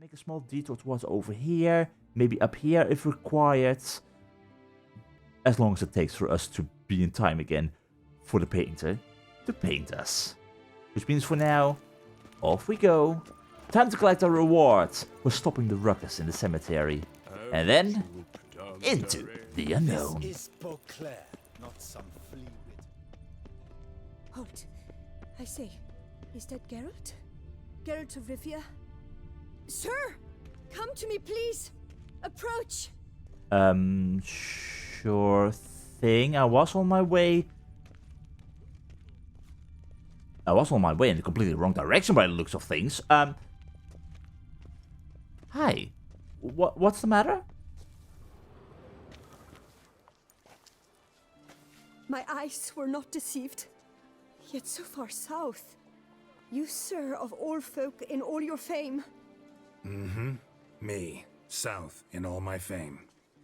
make a small detour towards over here, maybe up here if required, as long as it takes for us to be in time again for the painter to paint us. Which means for now, off we go. Time to collect our rewards for stopping the ruckus in the cemetery. And then, into the unknown. This is Beauclair, not some flea with. Halt! I say, is that Geralt? Geralt of Rivia? Sir! Come to me, please! Approach! Sure thing. I was on my way in the completely wrong direction by the looks of things. Hi. What's the matter? My eyes were not deceived. Yet so far south. You, sir, of all folk in all your fame. Me, south in all my fame.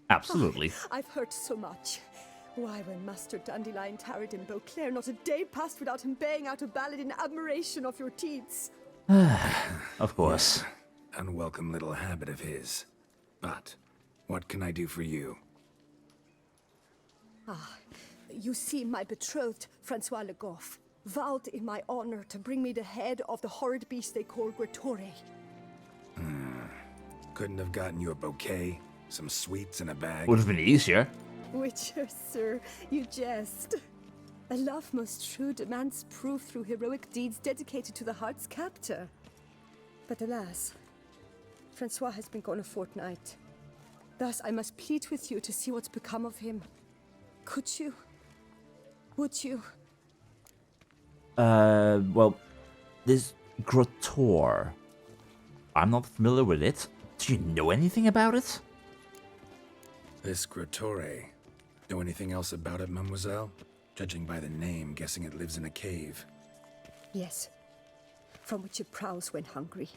Absolutely. I've heard so much. Why, when Master Dandelion tarried in Beauclair, not a day passed without him baying out a ballad in admiration of your deeds. Of course. Unwelcome little habit of his. But, what can I do for you? You see, my betrothed, Francois Le Goff, vowed in my honor to bring me the head of the horrid beast they call Gretore. Couldn't have gotten you a bouquet, some sweets in a bag? Would have been easier. Witcher, sir, you jest. A love most true demands proof through heroic deeds dedicated to the heart's captor. But alas, Francois has been gone a fortnight. Thus, I must plead with you to see what's become of him. Could you? Would you? Well, this Gretore. I'm not familiar with it. Do you know anything about it? This Gretore. Know anything else about it, mademoiselle? Judging by the name, guessing it lives in a cave. Yes, from which it prowls when hungry.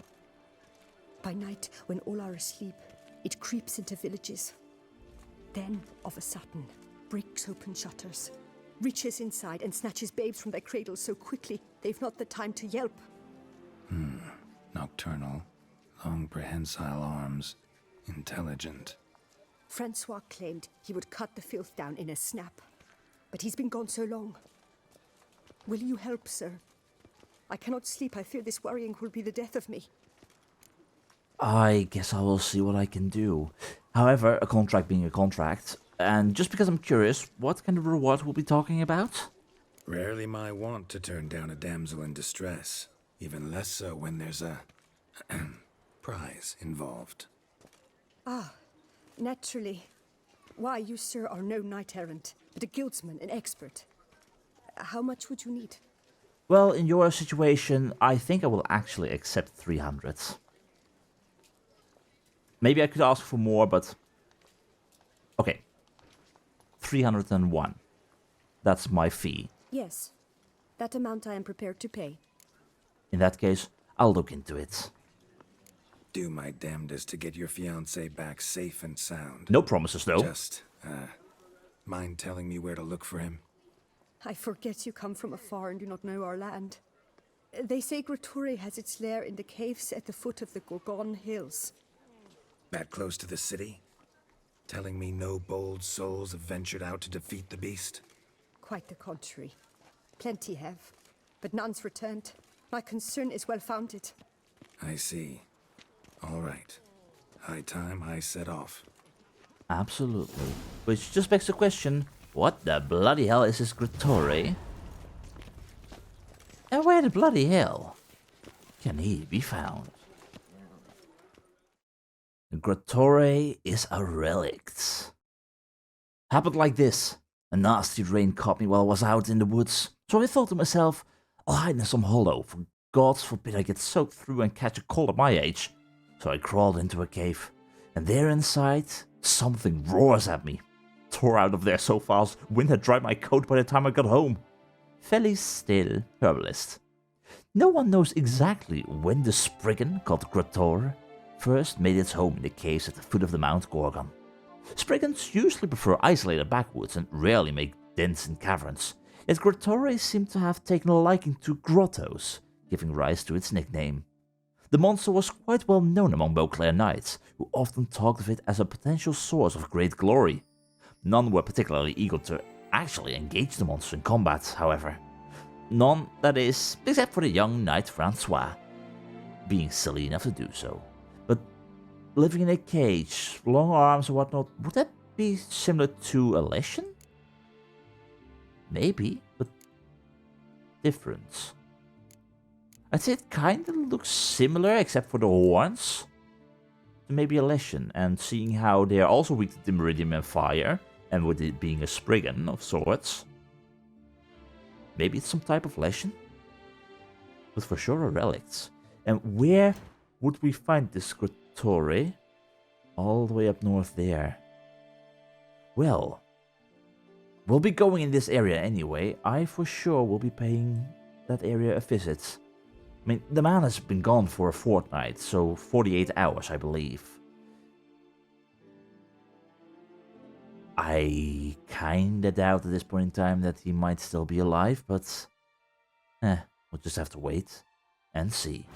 By night, when all are asleep, it creeps into villages. Then, of a sudden, breaks open shutters, reaches inside and snatches babes from their cradles so quickly they've not the time to yelp. Nocturnal, long prehensile arms, intelligent. Francois claimed he would cut the filth down in a snap, but he's been gone so long. Will you help, sir? I cannot sleep. I fear this worrying will be the death of me. I guess I will see what I can do. However, a contract being a contract, and just because I'm curious, what kind of reward we'll be talking about? Rarely my wont to turn down a damsel in distress. Even less so when there's a prize involved. Naturally. Why, you, sir, are no knight-errant, but a guildsman, an expert. How much would you need? Well, in your situation, I think I will actually accept 300. Maybe I could ask for more, but... Okay. 301. That's my fee. Yes. That amount I am prepared to pay. In that case, I'll look into it. Do my damnedest to get your fiancé back safe and sound. No promises, though. Just, mind telling me where to look for him? I forget you come from afar and do not know our land. They say Gretore has its lair in the caves at the foot of the Gorgon Hills. That close to the city? Telling me no bold souls have ventured out to defeat the beast? Quite the contrary. Plenty have, but none's returned. My concern is well-founded. I see. All right. High time I set off. Absolutely. Which just begs the question, what the bloody hell is this Gretore? And where the bloody hell can he be found? Gretore is a relict. Happened like this. A nasty rain caught me while I was out in the woods. So I thought to myself, I'll hide in some hollow, for gods forbid I get soaked through and catch a cold at my age. So I crawled into a cave, and there inside, something roars at me. Tore out of there so fast, wind had dried my coat by the time I got home. Fairly still, herbalist. No one knows exactly when the spriggan called Gretore first made its home in the caves at the foot of the Mount Gorgon. Spriggans usually prefer isolated backwoods and rarely make dens in caverns, yet Gretore seemed to have taken a liking to grottos, giving rise to its nickname. The monster was quite well known among Beauclair knights, who often talked of it as a potential source of great glory. None were particularly eager to actually engage the monster in combat, however. None, that is, except for the young knight Francois, being silly enough to do so. But living in a cage, long arms and whatnot, would that be similar to a Leshen? Maybe, but different. I'd say it kinda looks similar, except for the horns, to maybe a Leshen, and seeing how they are also weak to Dimeridium and fire, and with it being a Spriggan of sorts. Maybe it's some type of Leshen? But for sure a relics. And where would we find this Scritore? All the way up north there. Well, we'll be going in this area anyway. I for sure will be paying that area a visit. I mean, the man has been gone for a fortnight, so 48 hours, I believe. I kinda doubt at this point in time that he might still be alive, but we'll just have to wait and see.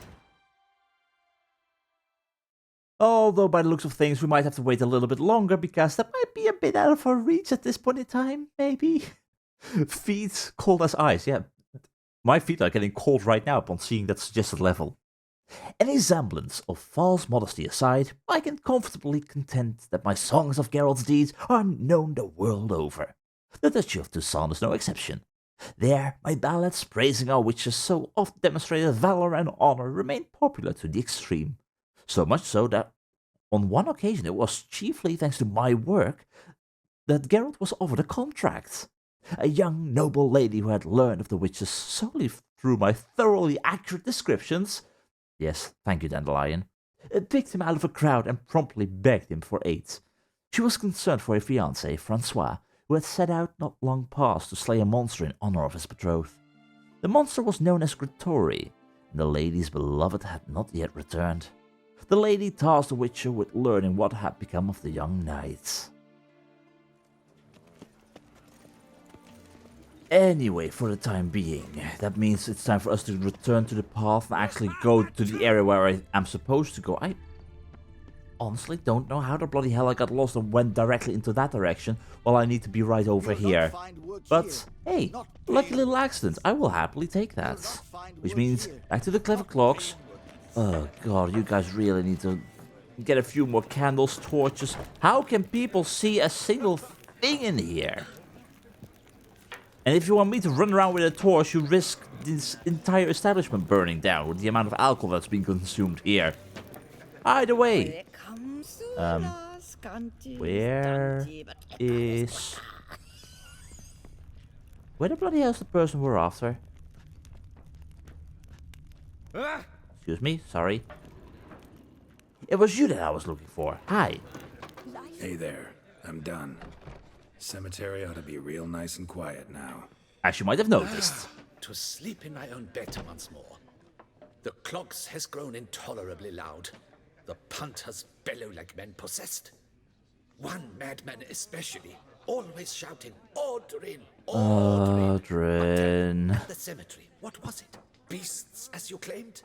Although by the looks of things we might have to wait a little bit longer because that might be a bit out of our reach at this point in time, maybe. Feet cold as ice, yeah. My feet are getting cold right now upon seeing that suggested level. Any semblance of false modesty aside, I can comfortably contend that my songs of Geralt's deeds are known the world over. The Duchy of Toussaint is no exception. There, my ballads praising our witches so often demonstrated valor and honor remained popular to the extreme. So much so that on one occasion it was chiefly thanks to my work that Geralt was offered a contract. A young noble lady who had learned of the witches solely through my thoroughly accurate descriptions, yes, thank you, Dandelion, picked him out of a crowd and promptly begged him for aid. She was concerned for her fiancé, Francois, who had set out not long past to slay a monster in honor of his betrothed. The monster was known as Scritore, and the lady's beloved had not yet returned. The lady tasked the witcher with learning what had become of the young knight. Anyway, for the time being, that means it's time for us to return to the path and actually go to the area where I am supposed to go. I honestly don't know how the bloody hell I got lost and went directly into that direction while I need to be right over here. But hey, lucky little accident, I will happily take that. Which means back to the clever clocks. Oh god, you guys really need to get a few more candles, torches. How can people see a single thing in here? And if you want me to run around with a torch, you risk this entire establishment burning down with the amount of alcohol that's being consumed here. Either way, where the bloody hell is the person we're after? Excuse me, sorry. It was you that I was looking for. Hi. Hey there, I'm done. Cemetery ought to be real nice and quiet now. As you might have noticed. To sleep in my own bed once more. The clogs has grown intolerably loud. The punters bellow like men possessed. One madman especially, always shouting, Ordrin, Ordrin. Ordrin. At the cemetery, what was it? Beasts, as you claimed?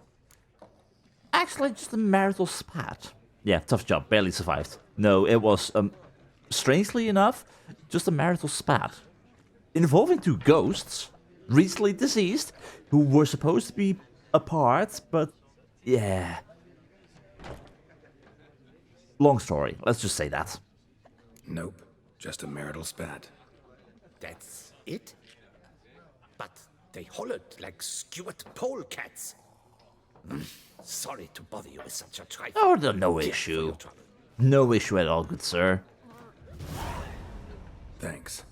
Actually, just a marital spat. Yeah, tough job, barely survived. No, it was, strangely enough, just a marital spat. Involving two ghosts, recently deceased, who were supposed to be apart, but yeah. Long story, let's just say that. Nope, just a marital spat. That's it? But they hollered like skewered polecats. Sorry to bother you with such a trifle. Oh, no issue. No issue at all, good sir. Thanks.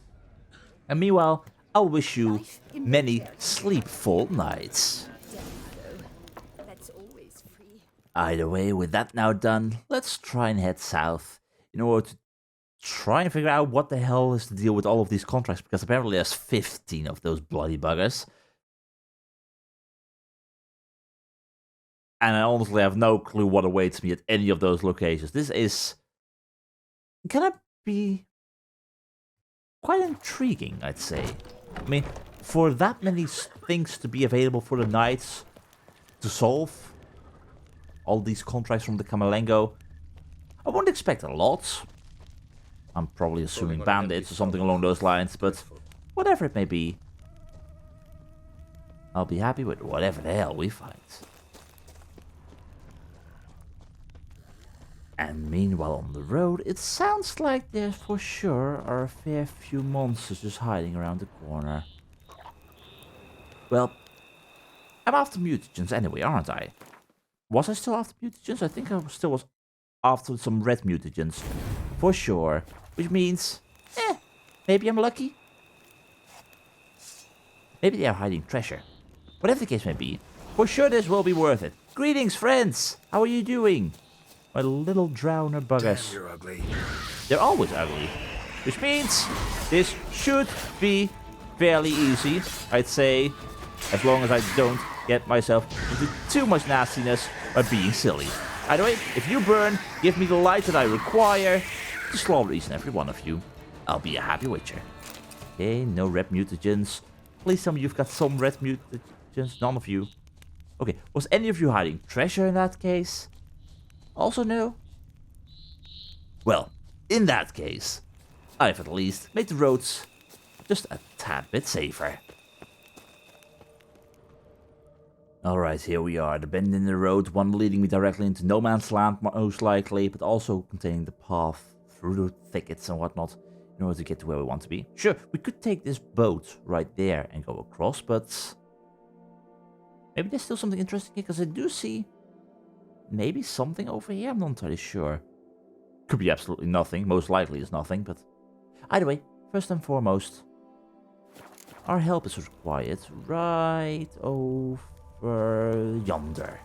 And meanwhile, I'll wish you many sleepful nights. That's always free. Either way, with that now done, let's try and head south in order to try and figure out what the hell is the deal with all of these contracts, because apparently there's 15 of those bloody buggers. And I honestly have no clue what awaits me at any of those locations. This is gonna be quite intriguing, I'd say. I mean, for that many things to be available for the knights to solve, all these contracts from the Camerlengo. I wouldn't expect a lot. I'm probably assuming bandits or something along those lines, but whatever it may be, I'll be happy with whatever the hell we find. And meanwhile on the road, it sounds like there for sure are a fair few monsters just hiding around the corner. Well, I'm after mutagens anyway, aren't I? Was I still after mutagens? I think I still was after some red mutagens. For sure. Which means, maybe I'm lucky. Maybe they are hiding treasure. Whatever the case may be, for sure this will be worth it. Greetings, friends! How are you doing? My little drowner buggers. Damn, you're ugly. They're always ugly. Which means this should be fairly easy, I'd say. As long as I don't get myself into too much nastiness by being silly. Either way, if you burn, give me the light that I require to slaughter each and every one of you. I'll be a happy witcher. Okay, no red mutagens. Please tell me you've got some red mutagens. None of you. Okay, was any of you hiding treasure in that case? Also no? Well, in that case, I've at least made the roads just a tad bit safer. Alright, here we are, the bend in the road, one leading me directly into no man's land most likely, but also containing the path through the thickets and whatnot in order to get to where we want to be. Sure, we could take this boat right there and go across, but maybe there's still something interesting here, because I do see maybe something over here, I'm not entirely sure. Could be absolutely nothing, most likely it's nothing, but either way, first and foremost, our help is required right over yonder.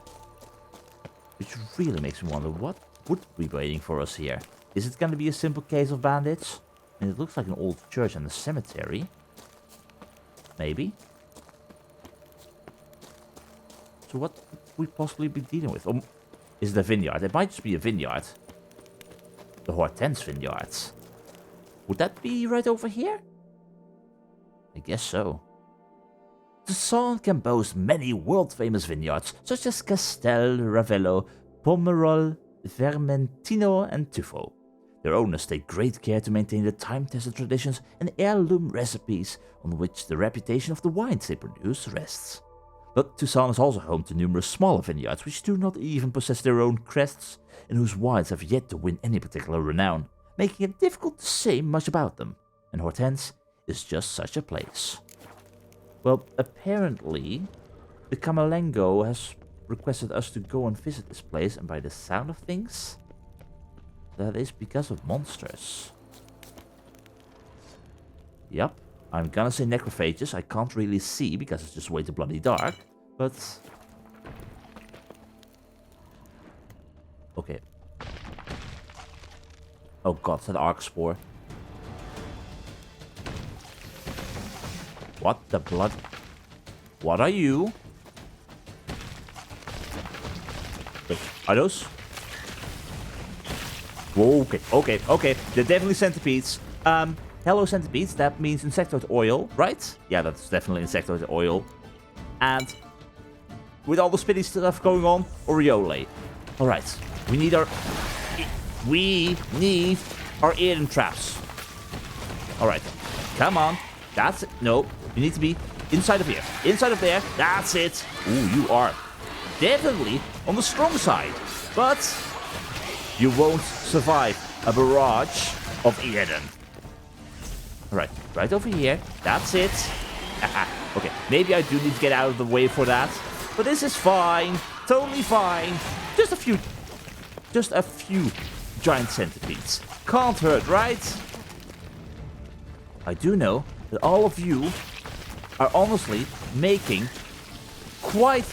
Which really makes me wonder, what would be waiting for us here? Is it going to be a simple case of bandits? And it looks like an old church and a cemetery. Maybe. So what could we possibly be dealing with? Is it a vineyard? It might just be a vineyard. The Hortense vineyards. Would that be right over here? I guess so. The Zone can boast many world-famous vineyards, such as Castel, Ravello, Pomerol, Vermentino and Tufo. Their owners take great care to maintain the time-tested traditions and heirloom recipes on which the reputation of the wines they produce rests. But Tucson is also home to numerous smaller vineyards which do not even possess their own crests and whose wines have yet to win any particular renown, making it difficult to say much about them, and Hortense is just such a place. Well, apparently, the Camerlengo has requested us to go and visit this place, and by the sound of things, that is because of monsters. Yep, I'm gonna say necrophages. I can't really see because it's just way too bloody dark, but okay. Oh god, that arc spore. What the blood? What are you? Wait, are those? Whoa, okay. They're definitely centipedes. Hello centipedes, that means insectoid oil, right? Yeah, that's definitely insectoid oil. And with all the spitty stuff going on, Oriole. Alright, we need our Eden traps. Alright, come on. That's it. No, you need to be inside of here. Inside of there. That's it. Ooh, you are definitely on the strong side. But you won't survive a barrage of Eden. Alright, right over here. That's it. Okay, maybe I do need to get out of the way for that. But this is fine. Totally fine. Just a few giant centipedes. Can't hurt, right? I do know that all of you are honestly making quite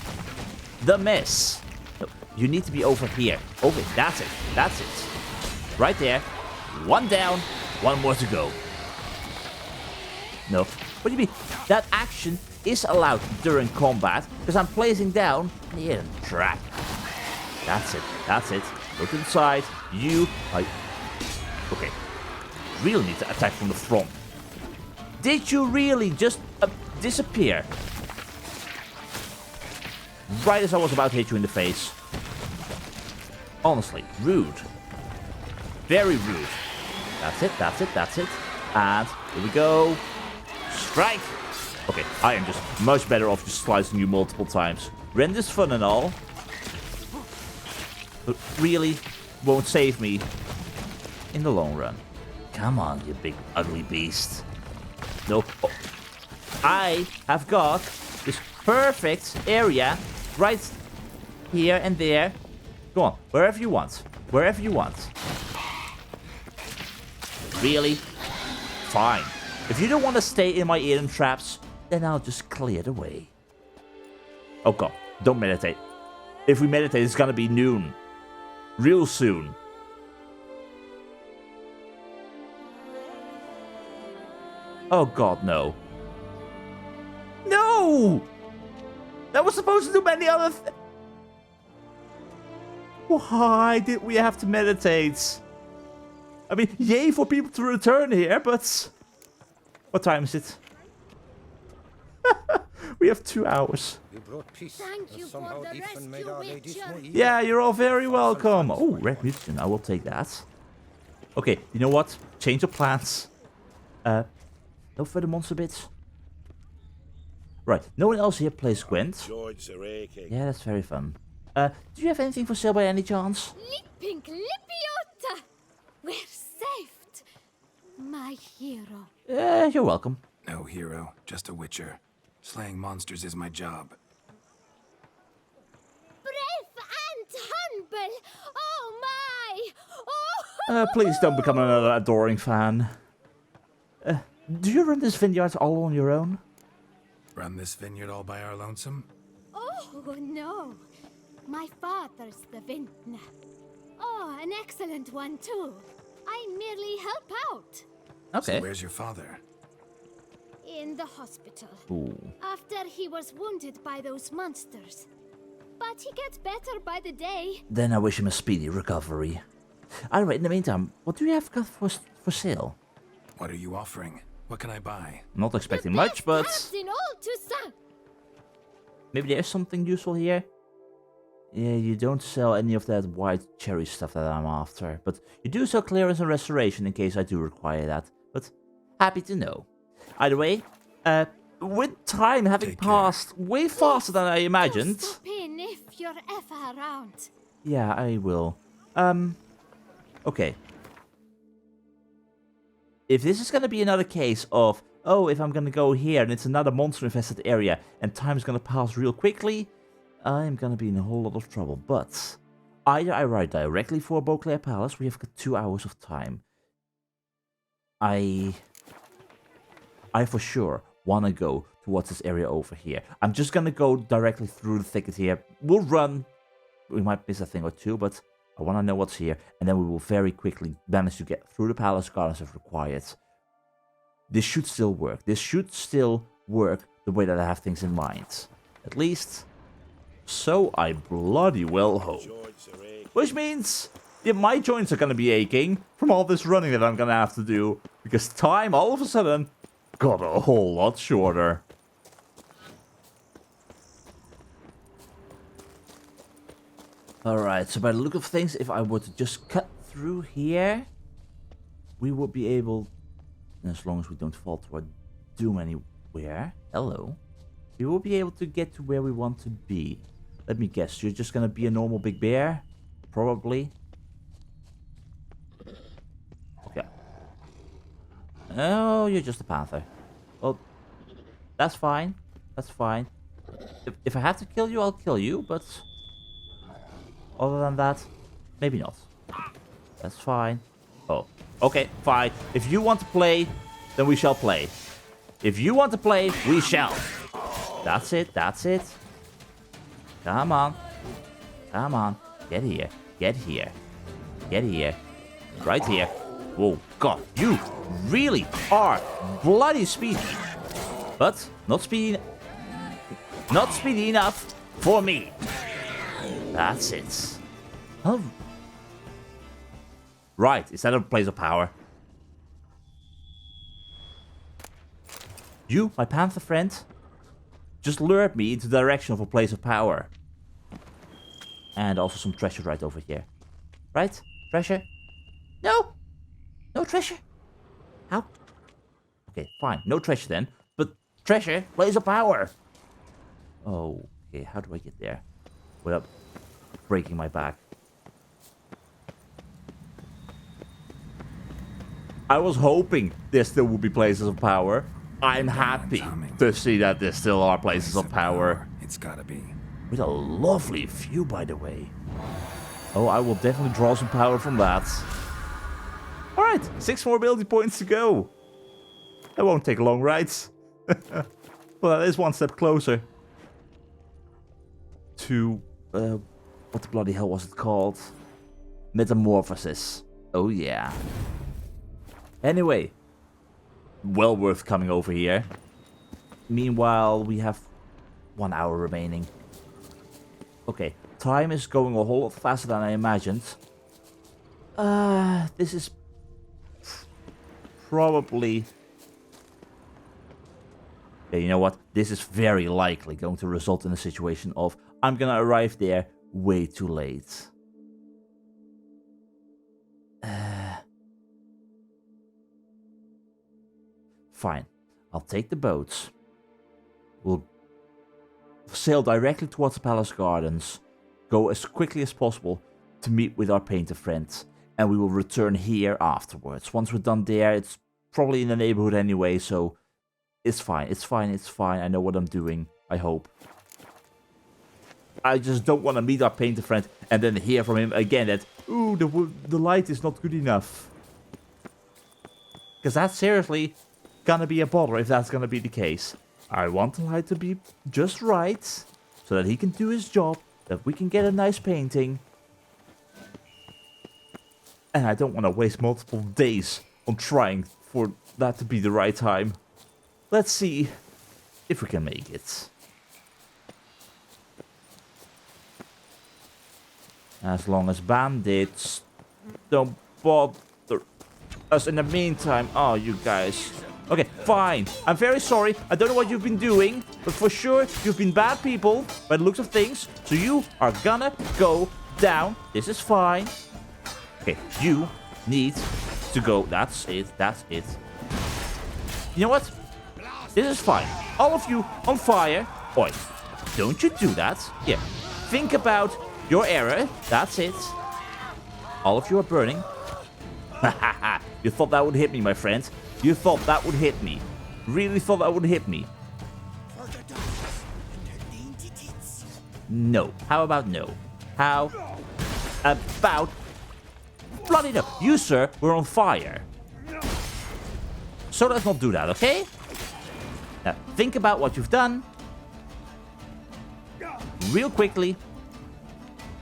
the mess. No, you need to be over here. Okay, that's it. That's it. Right there. One down, one more to go. No. What do you mean? That action is allowed during combat because I'm placing down an hidden trap. That's it. That's it. Go to the side. Okay. Really need to attack from the front. Did you really just disappear? Right as I was about to hit you in the face. Honestly, rude. Very rude. That's it, that's it, that's it. And here we go. Strike! Okay, I am just much better off just slicing you multiple times. Rend is fun and all. But really won't save me in the long run. Come on, you big ugly beast. No. Oh. I have got this perfect area right here and there. Go on, wherever you want. Wherever you want. Really? Fine. If you don't want to stay in my eating traps, then I'll just clear the way. Oh god, don't meditate. If we meditate, it's gonna be noon. Real soon. Oh god, no. No! That was supposed to do many other things. Why did we have to meditate? I mean, yay for people to return here, but... What time is it? We have 2 hours. You brought peace. Thank you for the rescue, Witcher. Yeah, you're all very welcome. Oh, red musician. I will take that. Okay, you know what? Change of plans. No further monster bits. Right, no one else here plays Gwent. Yeah, that's very fun. Do you have anything for sale by any chance? Lippink Lippiota! We're saved! My hero. You're welcome. No hero, just a witcher. Slaying monsters is my job. Brave and humble! Oh my! Oh! Please don't become another adoring fan. Do you run this vineyard all on your own? Run this vineyard all by our lonesome? Oh no! My father's the vintner. Oh, an excellent one too. I merely help out. Okay. So where's your father? In the hospital. Ooh. After he was wounded by those monsters. But he gets better by the day. Then I wish him a speedy recovery. Anyway, in the meantime, what do you have got for sale? What are you offering? What can I buy? I'm not expecting The much, best but herbs in all Toussaint. maybe there's something useful here. Yeah, you don't sell any of that white cherry stuff that I'm after, but you do sell clearance and restoration in case I do require that. But happy to know. Either way, with time having Take care. passed way faster than I imagined. Do stop in if you're ever around. Yeah, I will. Okay. If this is gonna be another case of, oh, if I'm gonna go here and it's another monster-infested area and time's gonna pass real quickly, I'm gonna be in a whole lot of trouble. But either I ride directly for Beauclair Palace, we have got 2 hours of time. I for sure wanna go towards this area over here. I'm just gonna go directly through the thicket here. We'll run. We might miss a thing or two, but I wanna know what's here, and then we will very quickly manage to get through the palace gardens if required. This should still work. This should still work the way that I have things in mind. At least, so I bloody well hope. Which means that my joints are gonna be aching from all this running that I'm gonna have to do, because time all of a sudden got a whole lot shorter. Alright, so by the look of things, if I were to just cut through here, we would be able, as long as we don't fall toward doom anywhere, hello, we will be able to get to where we want to be. Let me guess, you're just gonna be a normal big bear? Probably. Okay. Oh, you're just a panther. Well, that's fine. That's fine. If I have to kill you, I'll kill you, but other than that, maybe not. That's fine. Oh, okay, fine. If you want to play, then we shall play. If you want to play, we shall. That's it, that's it. Come on. Come on. Get here. Get here. Get here. Right here. Whoa, God, you really are bloody speedy. But not speedy enough for me. That's it. Oh. Right, is that a place of power? You, my panther friend, just lured me into the direction of a place of power. And also some treasure right over here. Right? Treasure? No! No treasure? How? Okay, fine. No treasure then. But treasure, blaze of power! Oh, okay. How do I get there? Without breaking my back. I was hoping there still would be places of power. I'm happy to see that there still are places of power. It's gotta be. With a lovely view, by the way. Oh, I will definitely draw some power from that. Alright, 6 more ability points to go. That won't take long, right? Well, that is one step closer. To, what the bloody hell was it called? Metamorphosis. Oh yeah. Anyway, well worth coming over here. Meanwhile, we have 1 hour remaining. Okay, time is going a whole lot faster than I imagined. This is probably... Yeah, you know what? This is very likely going to result in a situation of I'm gonna arrive there way too late. Fine. I'll take the boats. We'll sail directly towards the palace gardens. Go as quickly as possible to meet with our painter friends. And we will return here afterwards. Once we're done there, it's probably in the neighborhood anyway, so it's fine. It's fine. It's fine. I know what I'm doing. I hope. I just don't want to meet our painter friend and then hear from him again that, ooh, the light is not good enough. Because that's seriously gonna be a bother if that's gonna be the case. I want the light to be just right, so that he can do his job, that we can get a nice painting. And I don't want to waste multiple days on trying for that to be the right time. Let's see if we can make it. As long as bandits don't bother us in the meantime. Oh, you guys. Okay, fine. I'm very sorry. I don't know what you've been doing, but for sure you've been bad people by the looks of things. So you are gonna go down. This is fine. Okay, you need to go. That's it. That's it. You know what? This is fine. All of you on fire. Oi, don't you do that. Yeah. Think about your error. That's it. All of you are burning. Hahaha. You thought that would hit me, my friend. You thought that would hit me. Really thought that would hit me. No. How about no? How about... Bloody no. You, sir, were on fire. So let's not do that, okay? Now, think about what you've done. Real quickly.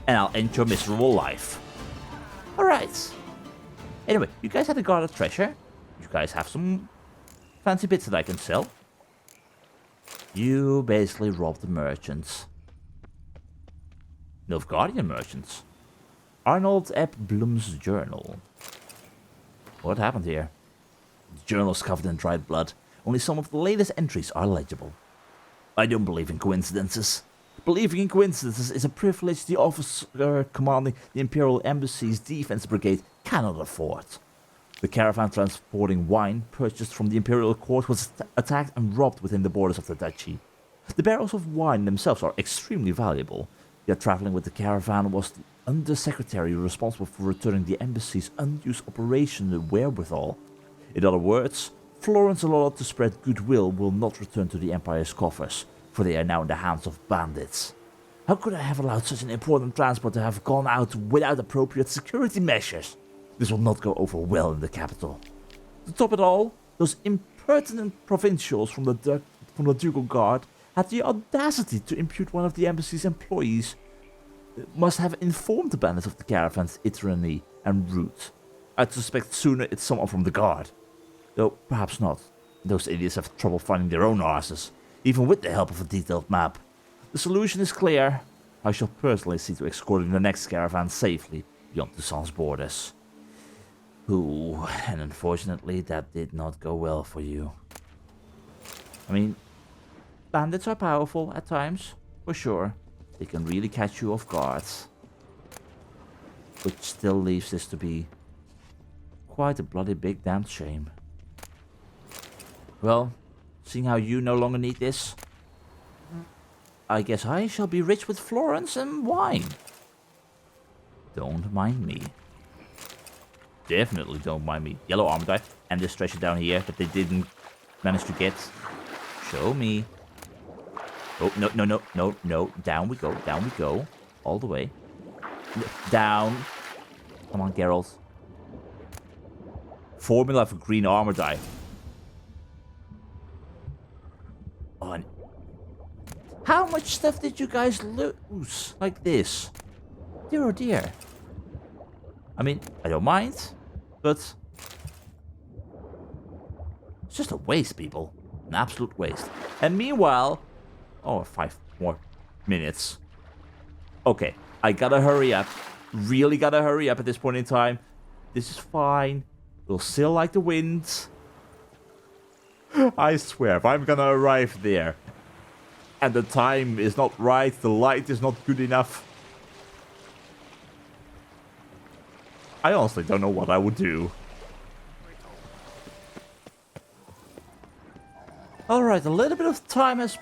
And I'll end your miserable life. Alright. Anyway, you guys had a guarded treasure. You guys have some fancy bits that I can sell. You basically robbed the merchants. Nilfgaardian merchants. Arnold Ep Bloom's journal. What happened here? The journal is covered in dried blood. Only some of the latest entries are legible. I don't believe in coincidences. Believing in coincidences is a privilege the officer commanding the Imperial Embassy's defense brigade cannot afford. The caravan transporting wine purchased from the Imperial Court was attacked and robbed within the borders of the duchy. The barrels of wine themselves are extremely valuable, yet traveling with the caravan was the undersecretary responsible for returning the embassy's unused operation wherewithal. In other words, Florence allowed to spread goodwill will not return to the Empire's coffers, for they are now in the hands of bandits. How could I have allowed such an important transport to have gone out without appropriate security measures? This will not go over well in the capital. To top it all, those impertinent provincials from the Ducal Guard had the audacity to impute one of the embassy's employees must have informed the bandits of the caravan's itinerary and route. I'd suspect sooner it's someone from the guard. Though perhaps not. Those idiots have trouble finding their own arses, even with the help of a detailed map. The solution is clear. I shall personally see to escorting the next caravan safely beyond Toussaint's borders. Ooh, and unfortunately that did not go well for you. I mean, bandits are powerful at times, for sure. They can really catch you off guard. Which still leaves this to be quite a bloody big damn shame. Well, seeing how you no longer need this, I guess I shall be rich with florins and wine. Don't mind me. Definitely don't mind me. Yellow armor die and this treasure down here that they didn't manage to get. Show me. Oh, no, no, no, no, no. Down we go, down we go. All the way. Down. Come on, Geralt. Formula for green armor die. Oh, and how much stuff did you guys lose like this? Dear oh dear. I mean, I don't mind, but it's just a waste, people. An absolute waste. And meanwhile, oh, 5 more minutes. Okay, I gotta hurry up. Really gotta hurry up at this point in time. This is fine. We'll sail like the wind. I swear, if I'm gonna arrive there and the time is not right, the light is not good enough, I honestly don't know what I would do. Alright, a little bit of time has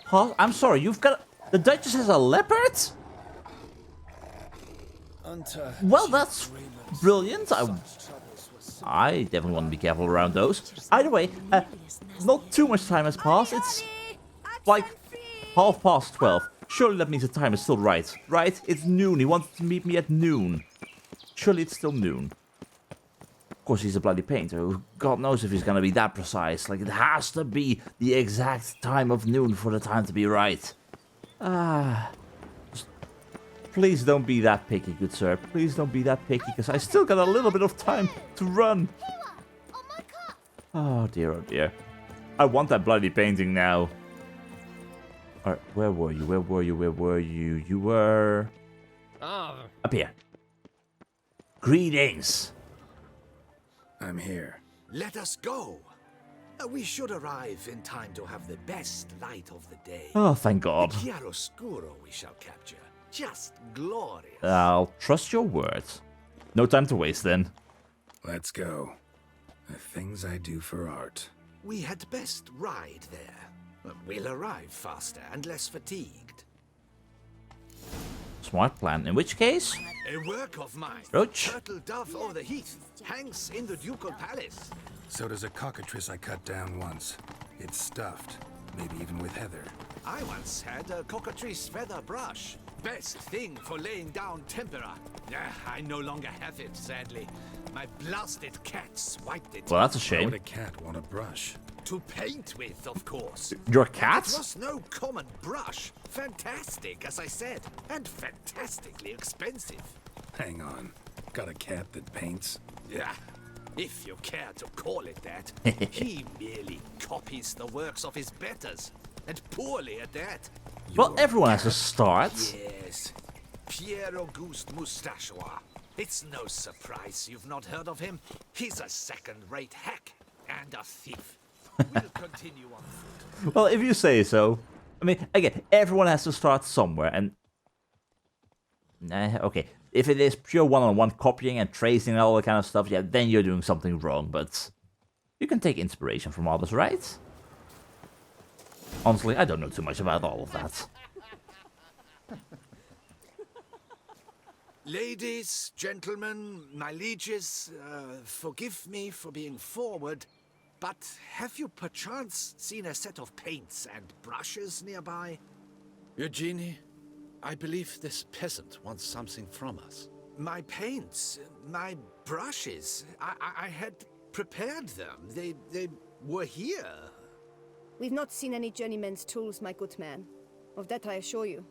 passed. I'm sorry, you've got... The Duchess has a leopard? Well, that's brilliant. I definitely want to be careful around those. Either way, not too much time has passed. It's like 12:30. Surely that means the time is still right. Right? It's noon. He wanted to meet me at noon. Surely it's still noon. Of course, he's a bloody painter. God knows if he's gonna be that precise. Like, it has to be the exact time of noon for the time to be right. Please don't be that picky, good sir. Please don't be that picky, because I still got a little bit of time to run. Oh dear, oh dear. I want that bloody painting now. Alright, where were you? Where were you? Where were you? You were... up here. Greetings. I'm here. Let us go. We should arrive in time to have the best light of the day. Oh, thank God. The chiaroscuro we shall capture. Just glorious. I'll trust your words. No time to waste then. Let's go. The things I do for art. We had best ride there. We'll arrive faster and less fatigued. Smart plan. In which case... A work of mine. Roach. Turtle dove over the heath hangs in the ducal palace. So does a cockatrice I cut down once. It's stuffed, maybe even with heather. I once had a cockatrice feather brush. Best thing for laying down tempera. I no longer have it, sadly. My blasted cat swiped it. Well, that's a Why shame. would a cat want a brush? To paint with, of course. Your It cat? was no common brush. Fantastic, as I said, and fantastically expensive. Hang on. Got a cat that paints? Yeah, if you care to call it that. He merely copies the works of his betters, and poorly at that. Well, everyone has to start. Yes, Pierre Auguste Moustachois. It's no surprise you've not heard of him. He's a second-rate hack and a thief. We'll continue on foot. Well, if you say so. I mean, again, everyone has to start somewhere, and... okay, if it is pure one-on-one copying and tracing and all that kind of stuff, yeah, then you're doing something wrong, but... you can take inspiration from others, right? Honestly, I don't know too much about all of that. Ladies, gentlemen, my lieges, forgive me for being forward, but have you perchance seen a set of paints and brushes nearby? Eugenie, I believe this peasant wants something from us. My paints, my brushes, I had prepared them. They were here. We've not seen any journeyman's tools, my good man. Of that I assure you.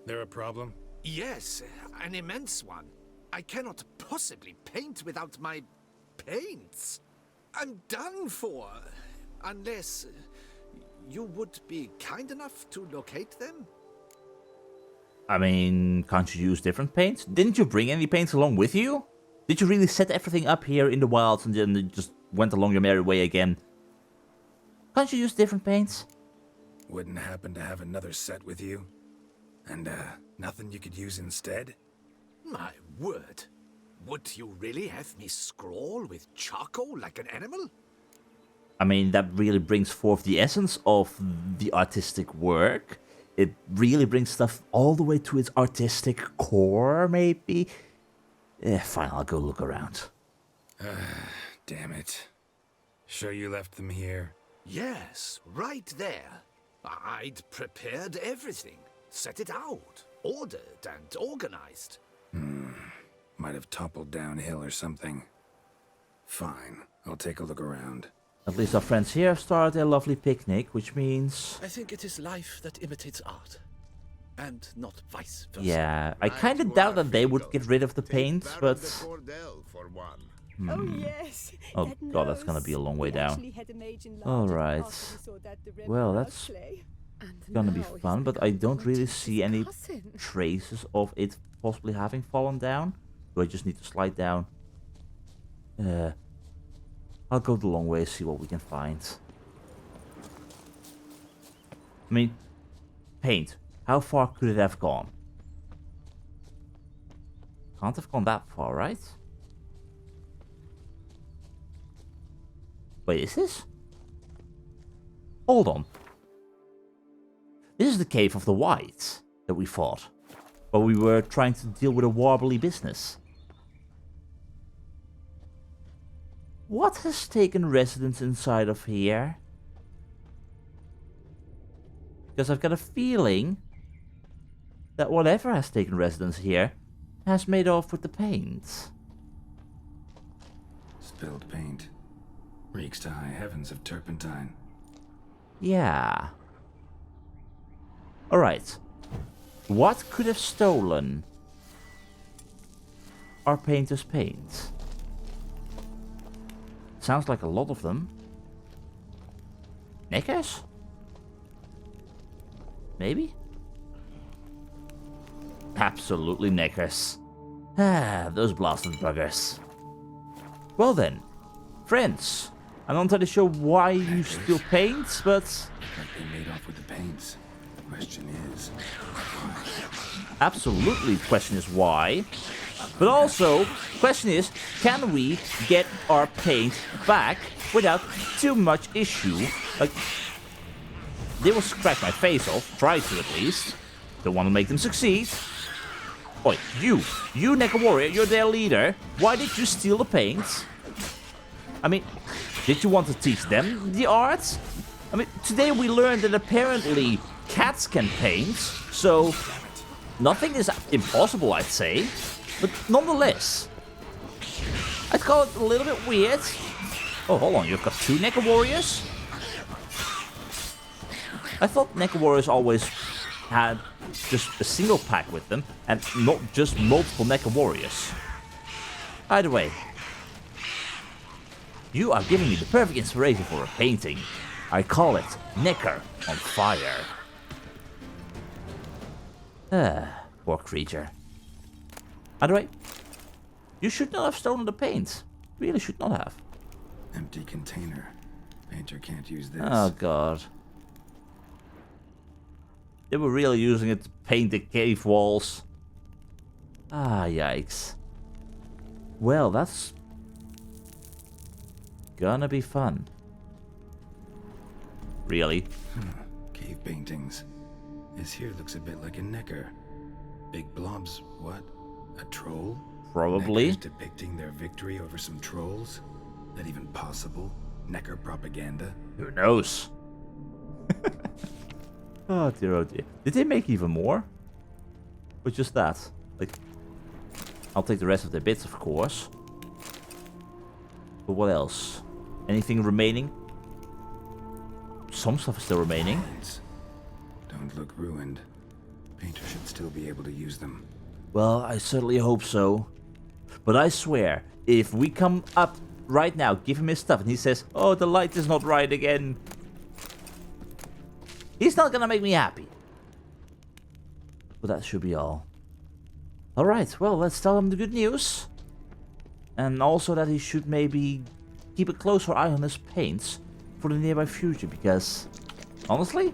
There a problem? Yes, an immense one. I cannot possibly paint without my paints. I'm done for. Unless you would be kind enough to locate them? I mean, can't you use different paints? Didn't you bring any paints along with you? Did you really set everything up here in the wilds and then just went along your merry way again? Can't you use different paints? Wouldn't happen to have another set with you? And, nothing you could use instead? My word. Would you really have me scrawl with charcoal like an animal? I mean, that really brings forth the essence of the artistic work. It really brings stuff all the way to its artistic core, maybe. Fine, I'll go look around. Damn it. Sure you left them here? Yes, right there. I'd prepared everything. Set it out. Ordered and organized. Might have toppled downhill or something. Fine, I'll take a look around. At least our friends here have started a lovely picnic, which means... I think it is life that imitates art, and not vice versa. Yeah, I kind of doubt that they would get rid of the paint, but... Oh yes. Oh that god, that's gonna nose. be a long way We down. actually had a mage in All London right. after we saw that the Well, Rembrandt that's play. And gonna be now he's fun, but I become don't really Volty's see any cousin. traces of it possibly having fallen down. Do I just need to slide down? I'll go the long way, see what we can find. I mean, paint. How far could it have gone? Can't have gone that far, right? Wait, is this? Hold on. This is the cave of the Whites that we fought. But we were trying to deal with a warbly business. What has taken residence inside of here? Because I've got a feeling that whatever has taken residence here has made off with the paint. Spilled paint. Reeks to high heavens of turpentine. Yeah. Alright. What could have stolen our painter's paint? Sounds like a lot of them. Knickers? Maybe? Absolutely knickers. Ah, those blasted buggers. Well then, friends, I'm not entirely sure why you steal paint, but... Like they made off with the paints. The question is... Absolutely, the question is why. But also, question is, can we get our paint back without too much issue? Like, they will scratch my face off, try to at least. Don't want to make them succeed. Oi, you Neca Warrior, you're their leader. Why did you steal the paint? I mean, did you want to teach them the arts? I mean, today we learned that apparently cats can paint, so nothing is impossible, I'd say. But nonetheless, I'd call it a little bit weird. Oh, hold on, you've got two Neca Warriors? I thought Neca Warriors always had just a single pack with them, and not just multiple Neca Warriors. Either way, you are giving me the perfect inspiration for a painting. I call it Necker on Fire. Poor creature. Either way, you should not have stolen the paint. Really should not have. Empty container. Painter can't use this. Oh god. They were really using it to paint the cave walls. Ah, yikes. Well, that's gonna be fun. Really? Cave paintings. This here looks a bit like a necker. Big blobs, what? A troll? Probably. Neckers depicting their victory over some trolls? That even possible? Necker propaganda? Who knows? Oh dear, oh dear. Did they make even more? Or just that? Like, I'll take the rest of the bits, of course. But what else? Anything remaining? Some stuff is still remaining. Lines. Don't look ruined. Painter should still be able to use them. Well, I certainly hope so. But I swear, if we come up right now, give him his stuff, and he says, oh, the light is not right again, he's not gonna make me happy. But that should be all. Alright, well, let's tell him the good news. And also that he should maybe keep a closer eye on his paints for the nearby future, because, honestly,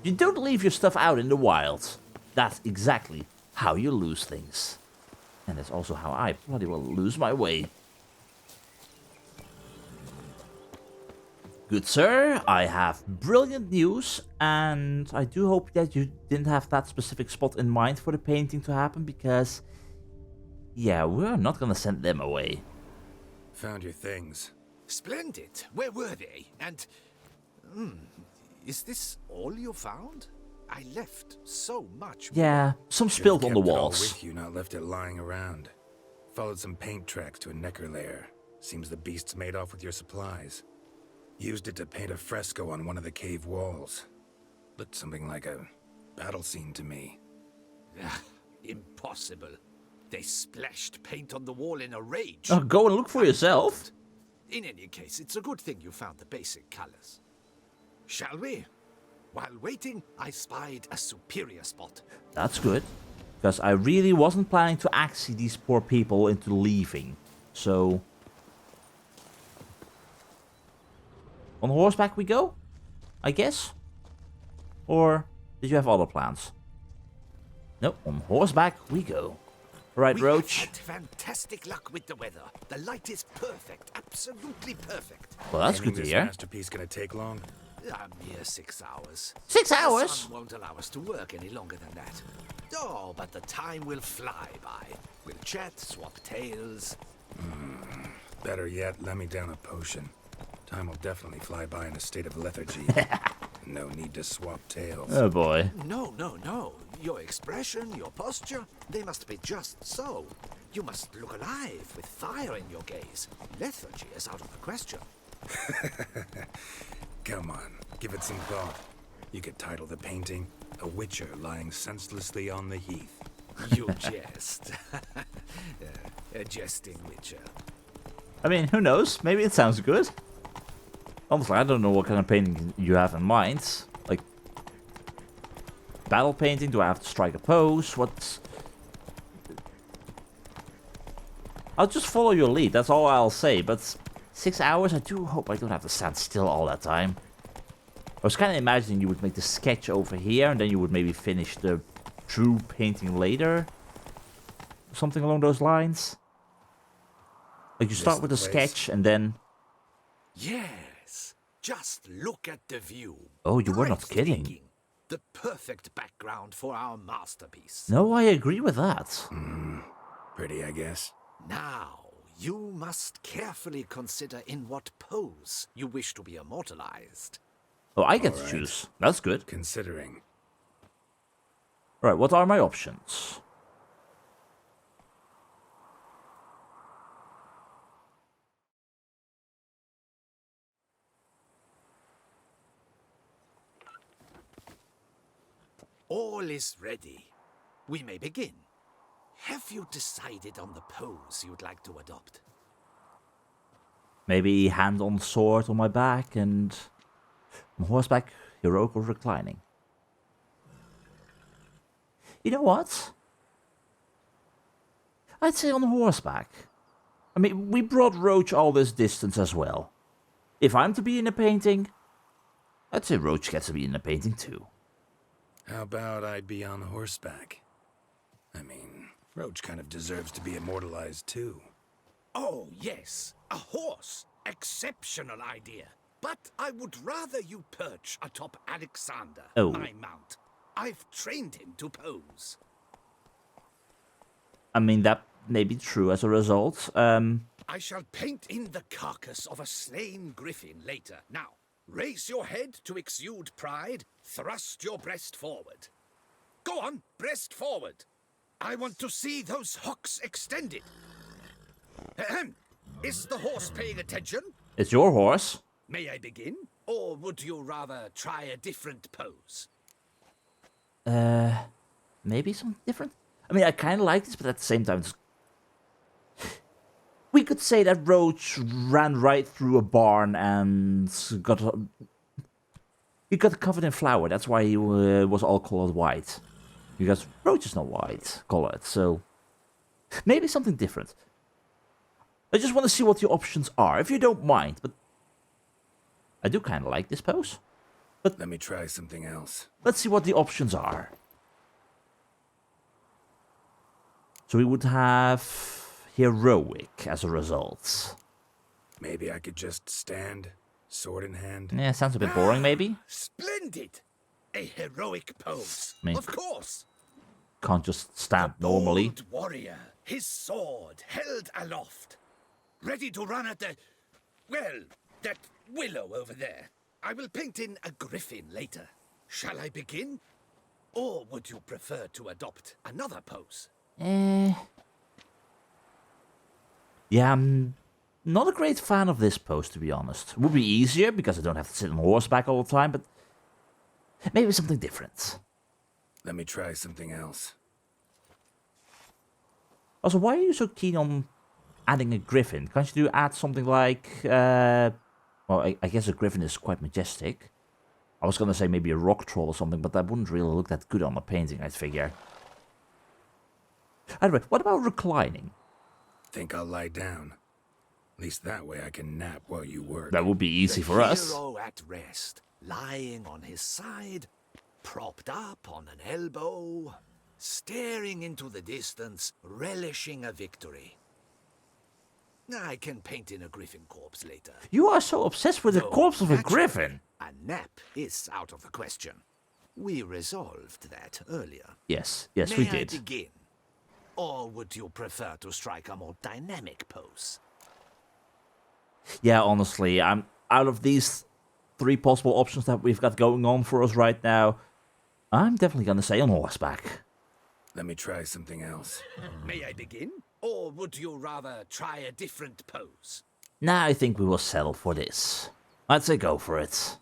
You don't leave your stuff out in the wild. That's exactly how you lose things. And that's also how I bloody well lose my way. Good sir, I have brilliant news, and I do hope that you didn't have that specific spot in mind for the painting to happen, because, yeah, we're not gonna send them away. Found your things. Splendid. Where were they? And... is this all you found? I left so much. Yeah, some spilled on the Kept it all walls. with you, not left it lying around. Followed some paint tracks to a necker lair. Seems the beast's made off with your supplies. Used it to paint a fresco on one of the cave walls. Looked something like a battle scene to me. Impossible. They splashed paint on the wall in a rage. Oh, go and look for yourself. In any case, it's a good thing you found the basic colors. Shall we? While waiting, I spied a superior spot. That's good. Because I really wasn't planning to axie these poor people into leaving. So... on horseback we go? I guess? Or did you have other plans? Nope, on horseback we go. Right, Roach? We have had fantastic luck with the weather. The light is perfect, absolutely perfect. Well, that's good Painting to this hear. masterpiece gonna take long? A mere 6 hours. 6 The hours? sun won't allow us to work any longer than that. Oh, but the time will fly by. We'll chat, swap tales. Better yet, let me down a potion. Time will definitely fly by in a state of lethargy. No need to swap tales. Oh boy. No, no, no. Your expression, your posture, they must be just so. You must look alive with fire in your gaze. Lethargy is out of the question. Come on, give it some thought. You could title the painting, A Witcher Lying Senselessly on the Heath. You jest. A jesting witcher. I mean, who knows? Maybe it sounds good. Honestly, I don't know what kind of painting you have in mind. Like, battle painting? Do I have to strike a pose? What's... I'll just follow your lead, that's all I'll say. But 6 hours? I do hope I don't have to stand still all that time. I was kind of imagining you would make the sketch over here, and then you would maybe finish the true painting later. Something along those lines. Like, you start with a sketch, and then... Yes. Just look at the view. Oh, you were not kidding. Breathtaking. The perfect background for our masterpiece. No, I agree with that. Pretty, I guess. Now, you must carefully consider in what pose you wish to be immortalized. Oh, I get to Alright. choose. That's good. Considering. Right, what are my options? All is ready. We may begin. Have you decided on the pose you'd like to adopt? Maybe hand on sword on my back and on horseback, heroic or reclining. You know what? I'd say on horseback. I mean, we brought Roach all this distance as well. If I'm to be in a painting, I'd say Roach gets to be in a painting too. How about I be on horseback? I mean, Roach kind of deserves to be immortalized too. Oh, yes. A horse. Exceptional idea. But I would rather you perch atop Alexander, Oh. my mount. I've trained him to pose. I mean, that may be true as a result. I shall paint in the carcass of a slain griffin later. Now, raise your head to exude pride. Thrust your breast forward. Go on, breast forward. I want to see those hocks extended. Ahem. Is the horse paying attention? It's your horse. May I begin? Or would you rather try a different pose? Maybe something different? I mean, I kind of like this, but at the same time, it's... we could say that Roach ran right through a barn and got... he got covered in flour. That's why he was all colored white. Because Roach is not white colored, so... maybe something different. I just want to see what the options are, if you don't mind, but... I do kind of like this pose. Let me try something else. Let's see what the options are. So we would have heroic as a result. Maybe I could just stand, sword in hand. Yeah, sounds a bit boring, maybe. Splendid! A heroic pose. Me. Of course. Can't just stand normally. Bold warrior, his sword held aloft, ready to run at the... well, that willow over there. I will paint in a griffin later. Shall I begin? Or would you prefer to adopt another pose? Yeah, I'm not a great fan of this pose, to be honest. It would be easier because I don't have to sit on horseback all the time, but maybe something different. Let me try something else. Also, why are you so keen on adding a griffin? Can't you add something like... well, I guess a griffin is quite majestic. I was gonna say maybe a rock troll or something, but that wouldn't really look that good on a painting, I'd figure. Anyway, what about reclining? Think I'll lie down. At least that way I can nap while you work. That would be easy for us. Hero at rest, lying on his side, propped up on an elbow, staring into the distance, relishing a victory. I can paint in a griffin corpse later. You are so obsessed with the Though, corpse of a naturally, griffin. A nap is out of the question. We resolved that earlier. Yes, we May I did. begin? Or would you prefer to strike a more dynamic pose? Yeah, honestly, I'm out of these 3 possible options that we've got going on for us right now, I'm definitely gonna say on horseback. Let me try something else. May I begin? Or would you rather try a different pose? Nah, I think we will settle for this. I'd say go for it.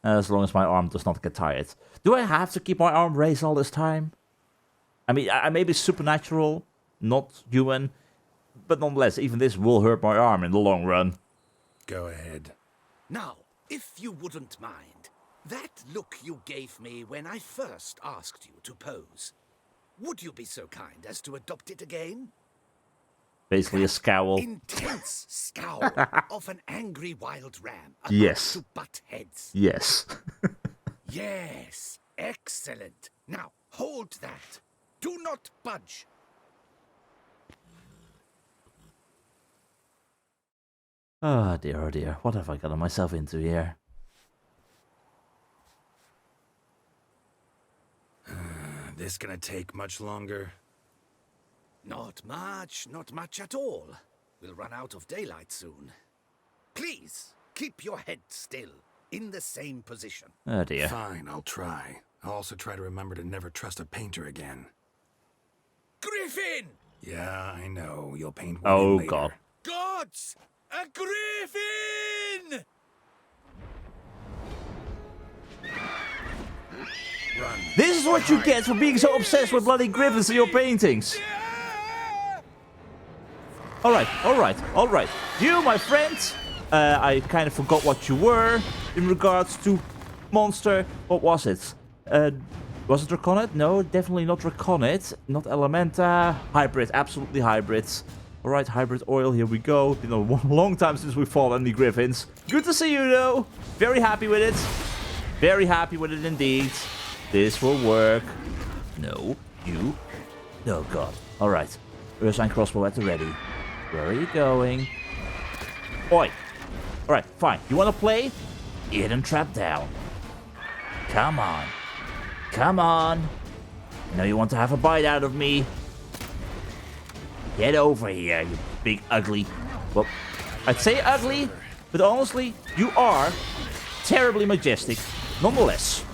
As long as my arm does not get tired. Do I have to keep my arm raised all this time? I mean, I may be supernatural, not human, but nonetheless, even this will hurt my arm in the long run. Go ahead. Now, if you wouldn't mind, that look you gave me when I first asked you to pose, would you be so kind as to adopt it again? Basically a scowl. Intense scowl of an angry wild ram about Yes. to butt heads. Yes. Yes, excellent. Now, hold that. Do not budge. Oh dear, what have I gotten myself into here? This gonna take much longer? Not much at all. We'll run out of daylight soon. Please, keep your head still, in the same position. Oh dear. Fine, I'll try. I'll also try to remember to never trust a painter again. Griffin! Yeah, I know. You'll paint one Oh later. god. Gods! A griffin! Run. This is what you get for being so obsessed with bloody griffins in your paintings. Alright. You, my friend, I kind of forgot what you were in regards to monster. What was it? Was it Draconid? No, definitely not Draconid. Not Elementa. Hybrid, absolutely hybrids. Alright, hybrid oil, here we go. Been a long time since we fought any griffins. Good to see you, though. Very happy with it. Very happy with it indeed. This will work. No, you. Oh god. Alright. Ursine crossbow at the ready. Where are you going? Oi. Alright, fine. You wanna play? Hidden trap down. Come on. Come on. I know you want to have a bite out of me. Get over here, you big ugly. Well, I'd say ugly, but honestly, you are terribly majestic. Nonetheless.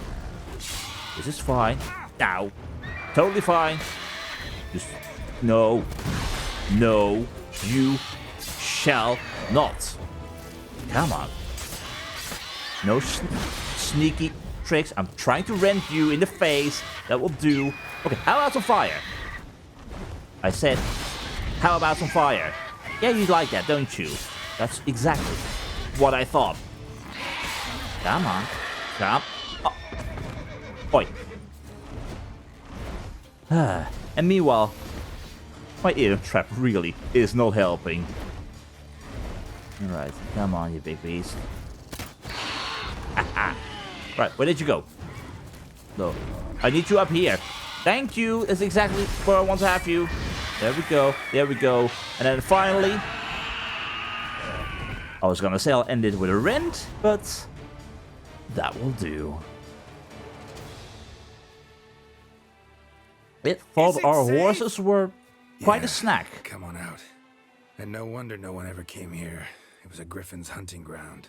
This is fine. Now. Totally fine. Just... No. No. You shall not. Come on. No sneaky tricks. I'm trying to rend you in the face. That will do. Okay, how about some fire? I said, how about some fire? Yeah, you like that, don't you? That's exactly what I thought. Come on. Come. Oh. Oi. And meanwhile, my ear trap really is not helping. Alright, come on, you big beast. Right, where did you go? No. I need you up here. Thank you. That's exactly where I want to have you. There we go. There we go. And then finally... I was gonna say I'll end it with a rent, but... that will do. It thought our horses were quite a snack. Come on out. And no wonder no one ever came here. It was a griffin's hunting ground.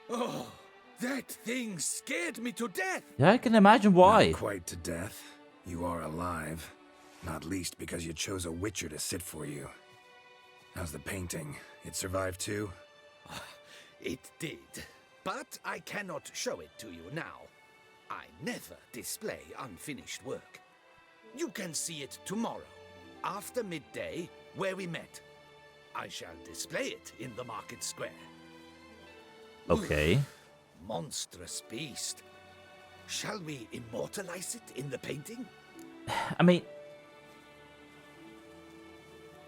Oh, that thing scared me to death. Yeah, I can imagine why. Not quite to death. You are alive. Not least because you chose a witcher to sit for you. How's the painting? It survived too? It did. But I cannot show it to you now. I never display unfinished work. You can see it tomorrow, after midday, where we met. I shall display it in the market square. Okay. Monstrous beast. Shall we immortalize it in the painting? I mean...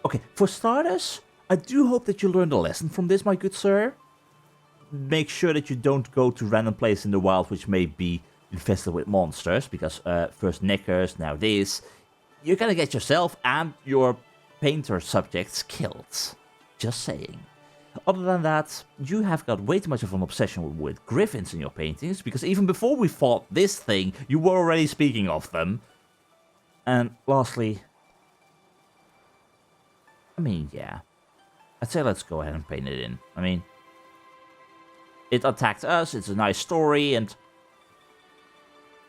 okay, for starters, I do hope that you learned a lesson from this, my good sir. Make sure that you don't go to random places in the wild which may be infested with monsters, because first knickers, now this. You're gonna get yourself and your painter subjects killed. Just saying. Other than that, you have got way too much of an obsession with griffins in your paintings, because even before we fought this thing, you were already speaking of them. And lastly, I mean, yeah. I'd say let's go ahead and paint it in. I mean, it attacked us, it's a nice story, and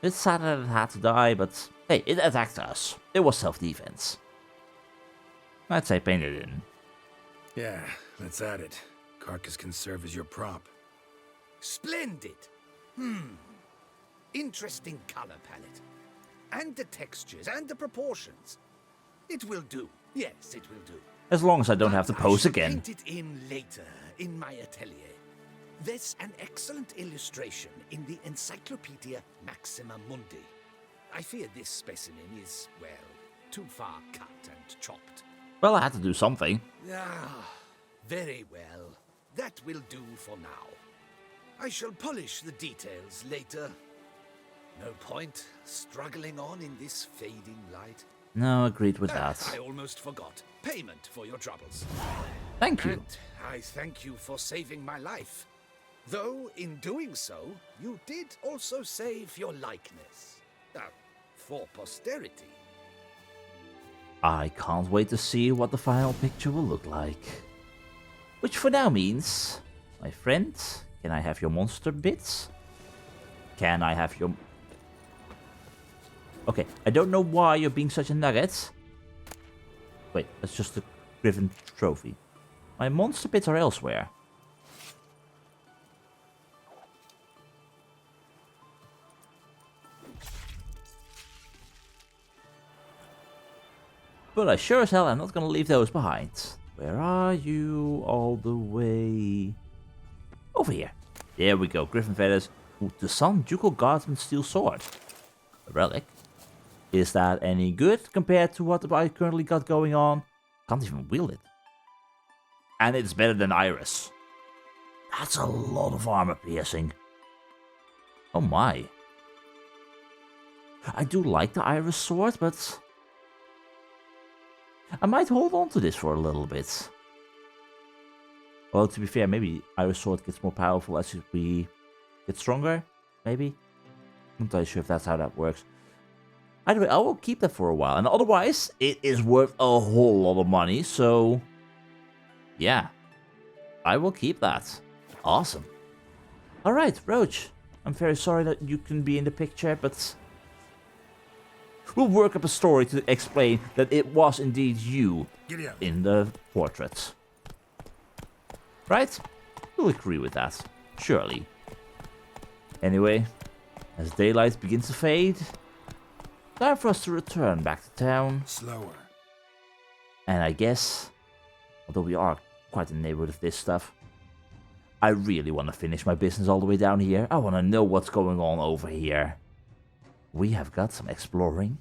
it's sad that it had to die, but hey, it attacked us. It was self-defense. I'd say paint it in. Yeah, let's add it. Carcass can serve as your prop. Splendid. Interesting color palette. And the textures and the proportions. It will do. Yes, it will do. As long as I don't have to pose again. Paint it in later, in my atelier. There's an excellent illustration in the Encyclopedia Maxima Mundi. I fear this specimen is, well, too far cut and chopped. Well, I had to do something. Ah, very well. That will do for now. I shall polish the details later. No point struggling on in this fading light. No, agreed with that. I almost forgot. Payment for your troubles. Thank you. And I thank you for saving my life. Though, in doing so, you did also save your likeness. For posterity. I can't wait to see what the final picture will look like. Which for now means, my friend, can I have your monster bits? Can I have your... okay, I don't know why you're being such a nugget. Wait, that's just a Griffin trophy. My monster bits are elsewhere. But I sure as hell am not gonna leave those behind. Where are you? All the way... over here. There we go, Griffin feathers. Ooh, the Sun Ducal Guardsman Steel Sword. A relic. Is that any good compared to what I currently got going on? Can't even wield it. And it's better than Iris. That's a lot of armor piercing. Oh my. I do like the Iris sword, but... I might hold on to this for a little bit. Well, to be fair, maybe Iris Sword gets more powerful as we get stronger. Maybe? I'm not entirely sure if that's how that works. Either way, I will keep that for a while. And otherwise, it is worth a whole lot of money. So, yeah. I will keep that. Awesome. Alright, Roach. I'm very sorry that you couldn't be in the picture, but... we'll work up a story to explain that it was indeed you in the portrait. Right? You'll agree with that. Surely. Anyway, as daylight begins to fade, time for us to return back to town. Slower. And I guess, although we are quite in the neighborhood of this stuff, I really want to finish my business all the way down here. I want to know what's going on over here. We have got some exploring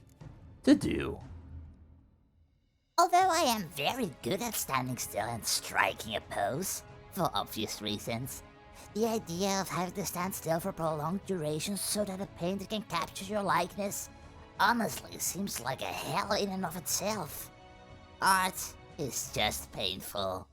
to do. Although I am very good at standing still and striking a pose, for obvious reasons, The idea of having to stand still for prolonged durations so that a painter can capture your likeness honestly seems like a hell in and of itself. Art is just painful.